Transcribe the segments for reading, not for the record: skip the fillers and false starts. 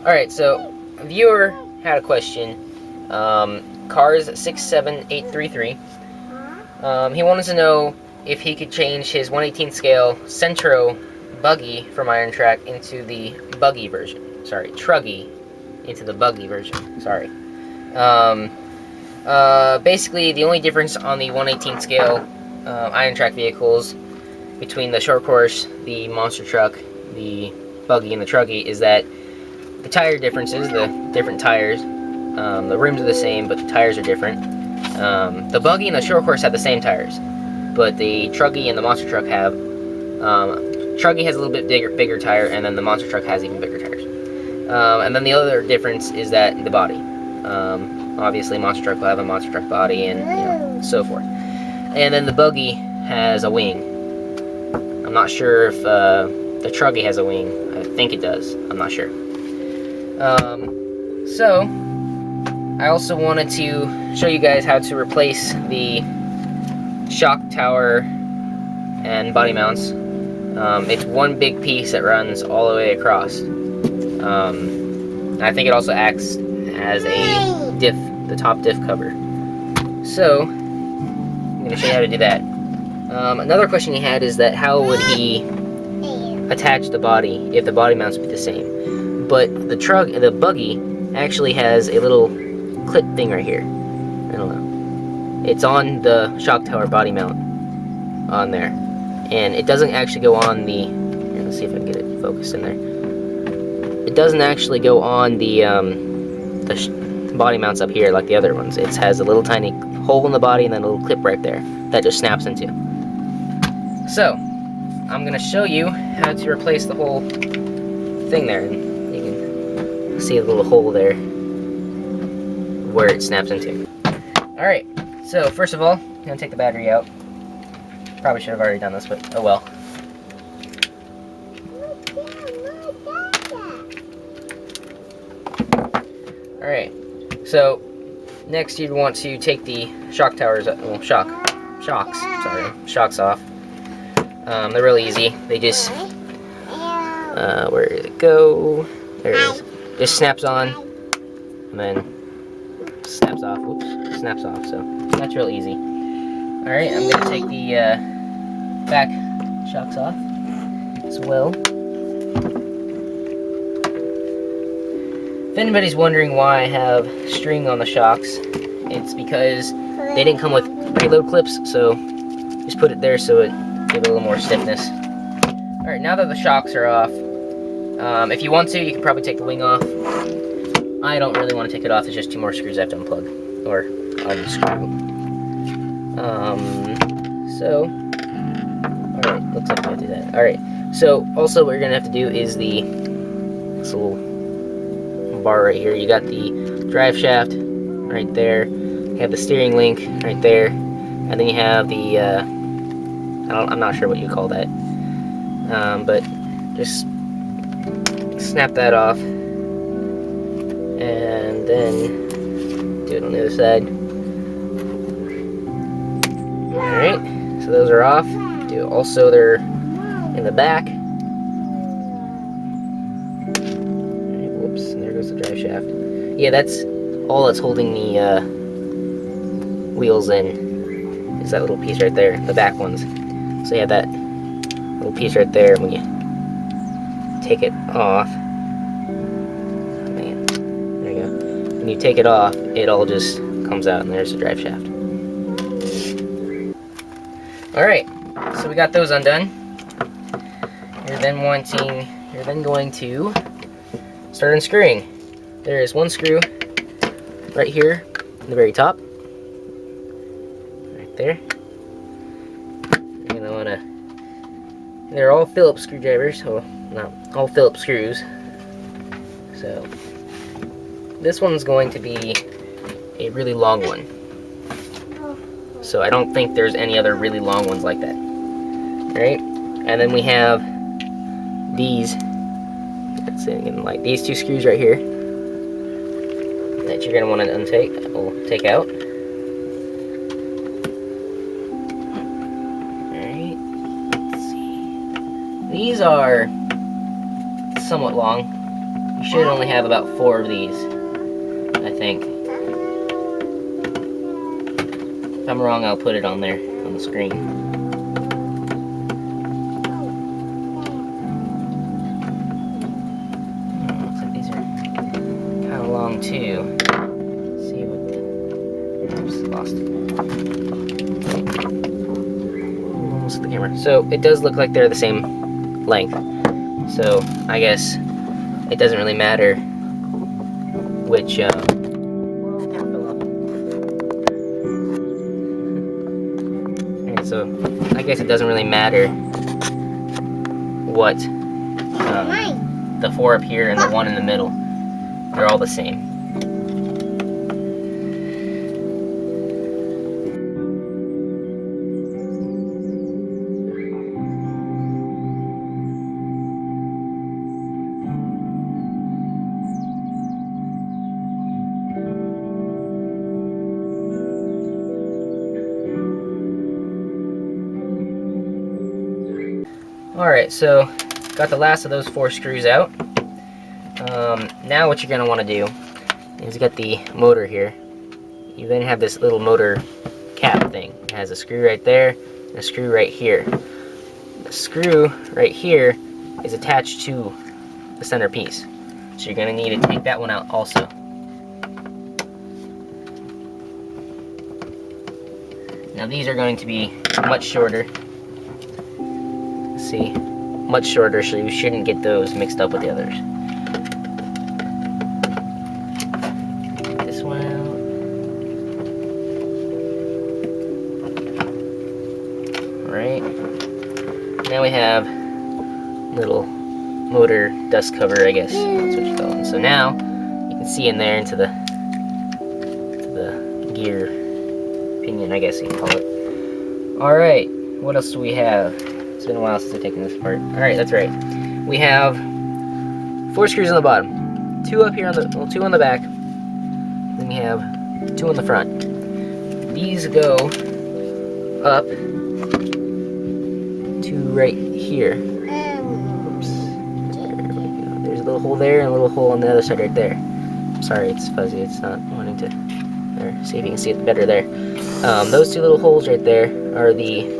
Alright, so a viewer had a question. Cars67833. He wanted to know if he could change his 1/18 scale Centro buggy from Iron Track into the buggy version. Sorry, Truggy into the buggy version. Sorry. Basically, the only difference on the 1/18 scale Iron Track vehicles between the short course, the monster truck, the buggy, and the Truggy is that the tire differences, the different tires, the rims are the same, but the tires are different. The buggy and the short course have the same tires, but the Truggy and the monster truck have, Truggy has a little bit bigger tire, and then the monster truck has even bigger tires. And then the other difference is that the body. Obviously, monster truck will have a monster truck body, and so forth. And then the buggy has a wing. I'm not sure if the Truggy has a wing. I think it does. I'm not sure. So I also wanted to show you guys how to replace the shock tower and body mounts. It's one big piece that runs all the way across. I think it also acts as a diff, the top diff cover. So I'm going to show you how to do that. Another question he had is that how would he attach the body if the body mounts would be the same? But the buggy actually has a little clip thing right here. I don't know. It's on the shock tower body mount on there, and it doesn't actually go on the. Here, let's see if I can get it focused in there. It doesn't actually go on the body mounts up here like the other ones. It has a little tiny hole in the body and then a little clip right there that just snaps into. So I'm gonna show you how to replace the whole thing there. See a little hole there where it snaps into. Alright, so first of all, I'm going to take the battery out. Probably should have already done this, but oh well. Alright, so next you'd want to take the shock towers, well, shocks off. They're really easy. They just, where did it go? There it is. Just snaps on, and then snaps off. Whoops, snaps off. So that's real easy. All right, I'm gonna take the back shocks off as well. If anybody's wondering why I have string on the shocks, it's because they didn't come with preload clips. So just put it there so it gives it a little more stiffness. All right, now that the shocks are off. If you want to, you can probably take the wing off. I don't really want to take it off. There's just 2 more screws I have to unplug or unscrew. Alright, looks like we have to do that. Alright, so also what you're going to have to do is this little bar right here. You got the drive shaft right there. You have the steering link right there. And then you have the, I'm not sure what you call that. But just snap that off, and then do it on the other side. Alright, so those are off. Also, they're in the back. Whoops, and there goes the drive shaft. Yeah, that's all that's holding the wheels in, is that little piece right there, the back ones. So you have that little piece right there. When you take it off, man, there you go. When you take it off, it all just comes out, and there's the drive shaft. Alright, so we got those undone. You're then going to start unscrewing. There is one screw right here in the very top. Right there. You're gonna wanna, they're all Phillips screwdrivers, so not all Phillips screws. So this one's going to be a really long one. So I don't think there's any other really long ones like that. Alright? And then we have these, let's see, like these 2 screws right here that you're gonna want to take out. Alright, let's see. These are somewhat long. You should only have about 4 of these, I think. If I'm wrong, I'll put it on there on the screen. Looks like these are kind of long too. Let's see what the... Oops, lost. Almost at the camera. So it does look like they're the same length. So I guess it doesn't really matter which. So I guess it doesn't really matter what the 4 up here and the 1 in the middle. They're all the same. Alright, so got the last of those 4 screws out. Now what you're going to want to do is you got the motor here. You then have this little motor cap thing. It has a screw right there and a screw right here. The screw right here is attached to the center piece. So you're going to need to take that one out also. Now these are going to be much shorter. See, much shorter, so you shouldn't get those mixed up with the others. This one out. Alright. Now we have little motor dust cover, I guess. That's what you call it. So now you can see in there into the gear pinion, I guess you can call it. Alright, what else do we have? It's been a while since I've taken this apart. Alright, that's right. We have 4 screws on the bottom. 2 up here on the, well, 2 on the back. Then we have 2 on the front. These go up to right here. Oops. There we go. There's a little hole there and a little hole on the other side right there. Sorry, it's fuzzy. It's not wanting to... There, see if you can see it better there. Those 2 little holes right there are the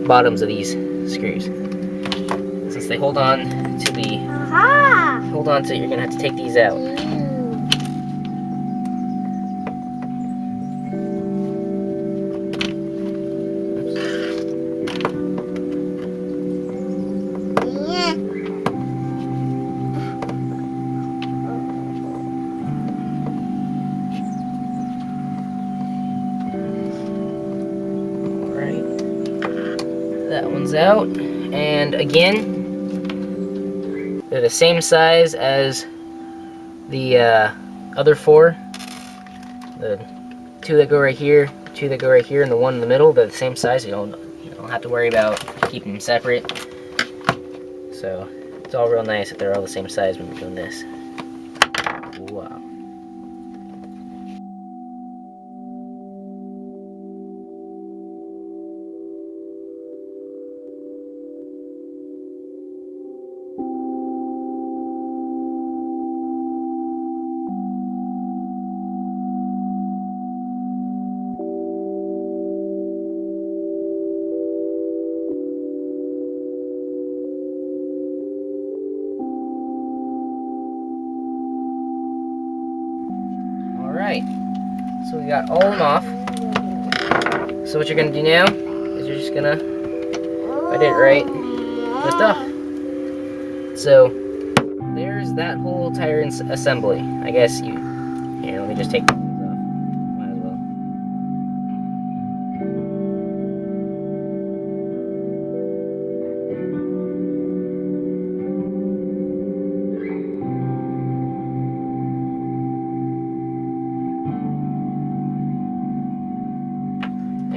bottoms of these screws. Since they hold on to the you're gonna have to take these out. That one's out, and again, they're the same size as the other 4. The 2 that go right here, 2 that go right here, and the 1 in the middle. They're the same size. You don't have to worry about keeping them separate. So it's all real nice that they're all the same size when we're doing this. Wow. Alright, so we got all of them off. So what you're going to do now is you're just going to, if I did it right, lift off. So there's that whole tire assembly. I guess you, here, let me just take these off. Might as well.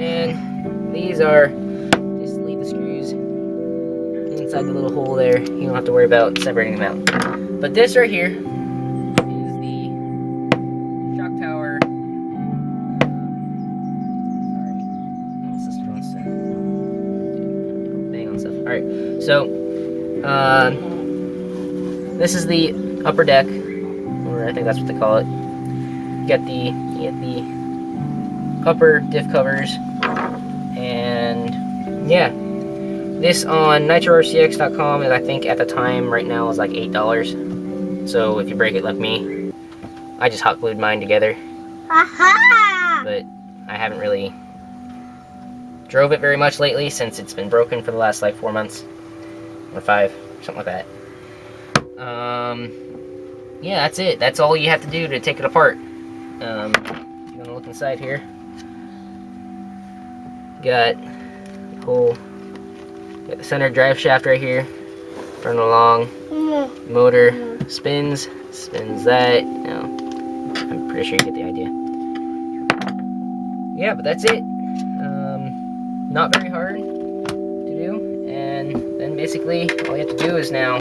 And these are, just leave the screws inside the little hole there. You don't have to worry about separating them out. But this right here is the shock tower. Sorry, my sister wants to bang on stuff. Alright, so this is the upper deck, or I think that's what they call it. You get the upper diff covers, and yeah, this on nitrorcx.com, and I think at the time right now is like $8. So if you break it like me, I just hot glued mine together. But I haven't really drove it very much lately since it's been broken for the last like 4 months or 5, something like that. Yeah, that's it. That's all you have to do to take it apart. If you want to look inside here, got the center drive shaft right here, running along. Motor spins that. No, I'm pretty sure you get the idea. Yeah, but that's it. Not very hard to do, and then basically all you have to do is now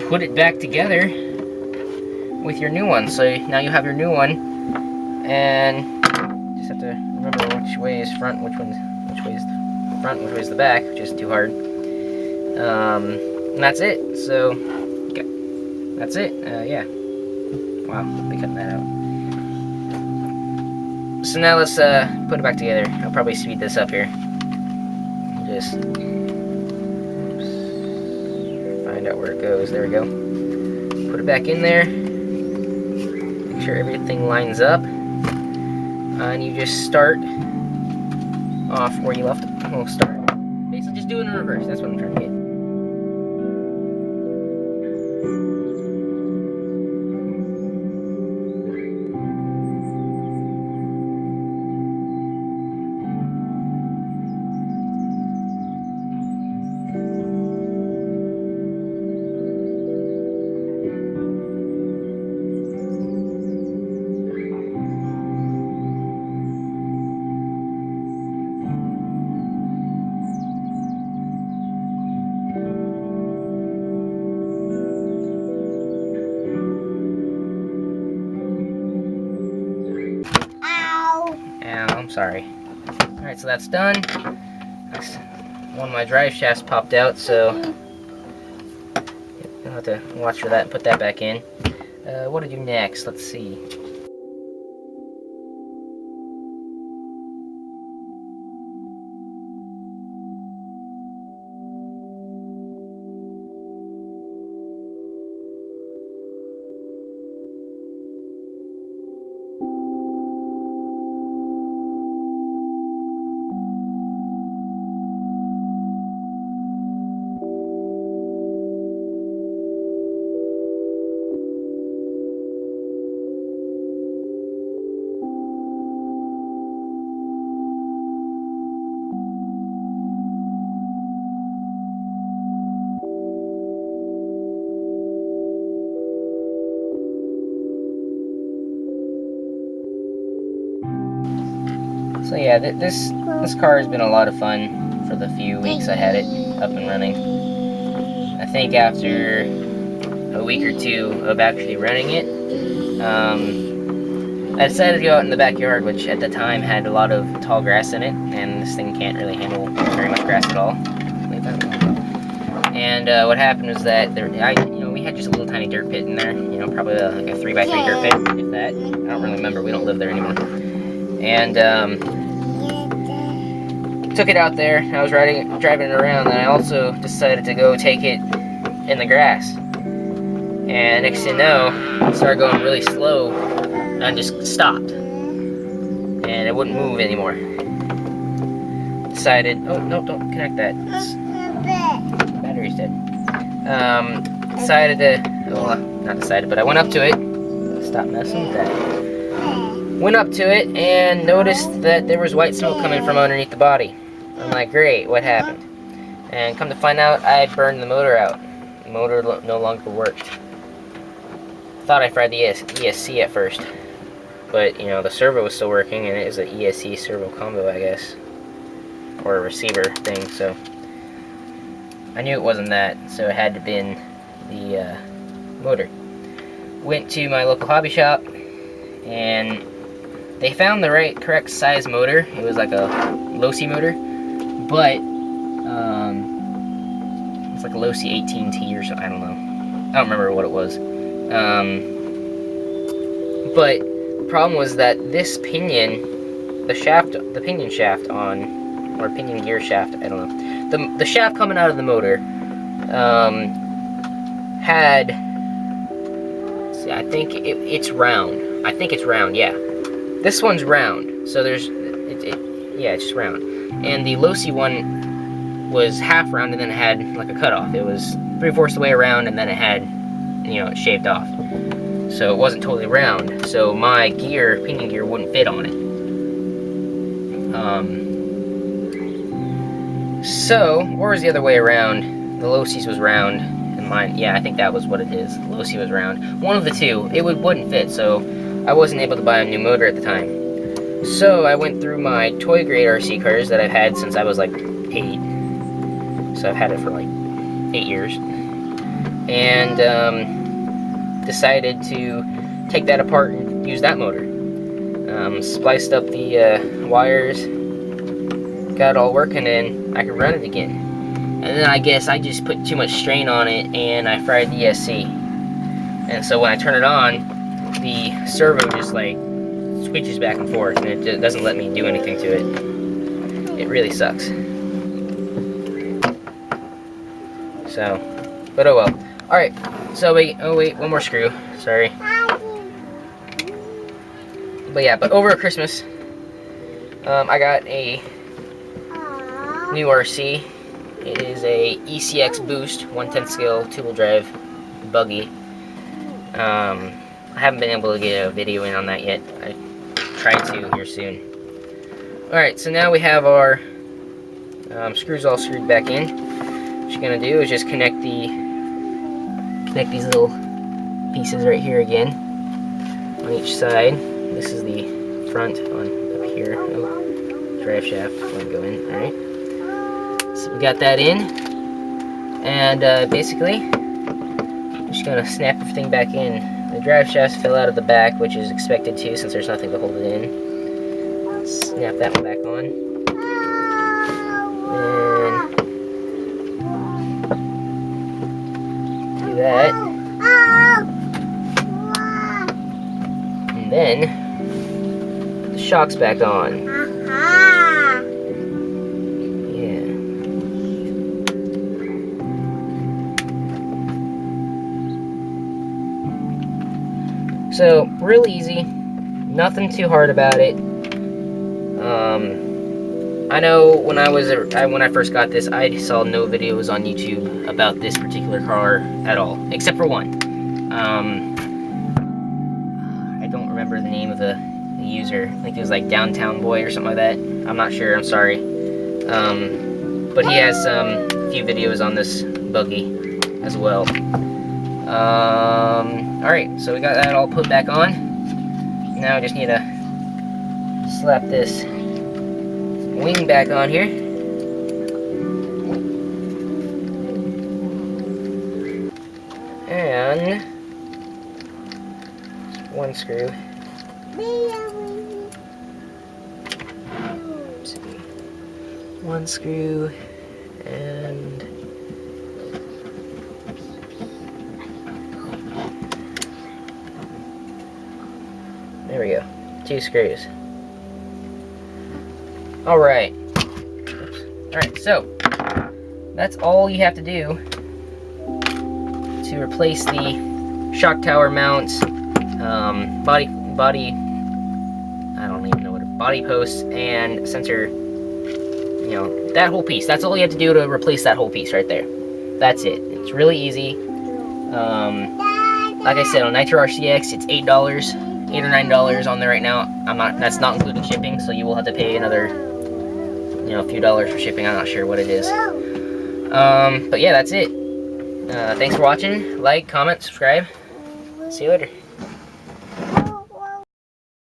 put it back together with your new one. So now you have your new one, and you just have to remember which way is front, which way is the front, which way is the back, which isn't too hard. And that's it. So okay, that's it. Yeah. Wow, I'll be cutting that out. So now let's put it back together. I'll probably speed this up here. Just find out where it goes. There we go. Put it back in there. Make sure everything lines up. And you just start off where you left it. We'll start. Basically just do it in reverse. That's what I'm trying to get. I'm sorry. Alright, so that's done. One of my drive shafts popped out, so you'll have to watch for that and put that back in. What to do next? Let's see. So yeah, this car has been a lot of fun for the few weeks I had it up and running. I think after a week or two of actually running it, I decided to go out in the backyard, which at the time had a lot of tall grass in it, and this thing can't really handle very much grass at all. And what happened was that we had just a little tiny dirt pit in there, probably like a 3x3 dirt pit, if that. I don't really remember. We don't live there anymore. And took it out there. I was driving it around, and I also decided to go take it in the grass. And next thing you know, it started going really slow, and I just stopped, and it wouldn't move anymore. Decided, oh no, don't connect that. The battery's dead. Decided to, well, not decided, but I went up to it. Stop messing with that. Went up to it and noticed that there was white smoke coming from underneath the body. I'm like, great, what happened? And come to find out, I had burned the motor out. The motor no longer worked. Thought I fried the ESC at first, but the servo was still working, and it was an ESC servo combo, I guess, or a receiver thing. So I knew it wasn't that, so it had to been the motor. Went to my local hobby shop, and they found the correct size motor. It was like a Losi motor, but it's like a Losi 18T or something, I don't know. I don't remember what it was. But the problem was that this pinion, the pinion shaft on, or pinion gear shaft, I don't know, the shaft coming out of the motor had, see, I think it's round. I think it's round, yeah. This one's round, so there's, yeah, it's just round. And the Losi one was half round, and then it had like a cutoff. It was 3/4 the way around, and then it had, you know, it shaved off. So it wasn't totally round. So my gear, pinion gear, wouldn't fit on it. Or was the other way around? The Losi's was round, and mine, yeah, I think that was what it is. Losi was round. One of the two. It wouldn't fit, so I wasn't able to buy a new motor at the time. So I went through my toy grade RC cars that I've had since I was like 8. So I've had it for like 8 years. And decided to take that apart and use that motor. Spliced up the wires, got it all working, and I could run it again. And then I guess I just put too much strain on it and I fried the ESC. And so when I turn it on, the servo just like switches back and forth, and it just doesn't let me do anything to it. It really sucks. So, but oh well. Alright, so wait, oh wait, one more screw. Sorry. But yeah, but over Christmas, I got a new RC. It is a ECX Boost 1/10 scale 2-wheel drive buggy. I haven't been able to get a video in on that yet. I tried to here soon. Alright, so now we have our screws all screwed back in. What you're gonna do is just connect these little pieces right here again on each side. This is the front on up here. Oh, drive shaft won't go in. Alright. So we got that in, and basically I'm just gonna snap everything back in. The drive shafts fell out of the back, which is expected to since there's nothing to hold it in. Snap that one back on. And do that. And then put the shocks back on. So, real easy, nothing too hard about it. I know when I first got this, I saw no videos on YouTube about this particular car at all, except for one. I don't remember the name of the user. I think it was like Downtown Boy or something like that. I'm not sure, I'm sorry. But he has a few videos on this buggy as well. Alright, so we got that all put back on. Now I just need to slap this wing back on here. And one screw. Let's see. One screw and there we go. 2 screws. Alright. Alright, so that's all you have to do to replace the shock tower mounts, body, I don't even know what, body posts, and sensor, you know, that whole piece. That's all you have to do to replace that whole piece right there. That's it. It's really easy. Like I said, on Nitro RCX, it's $8. $8 or $9 on there right now. That's not including shipping, so you will have to pay another, you know, a few dollars for shipping. I'm not sure what it is. But yeah, that's it. Thanks for watching. Like, comment, subscribe. See you later.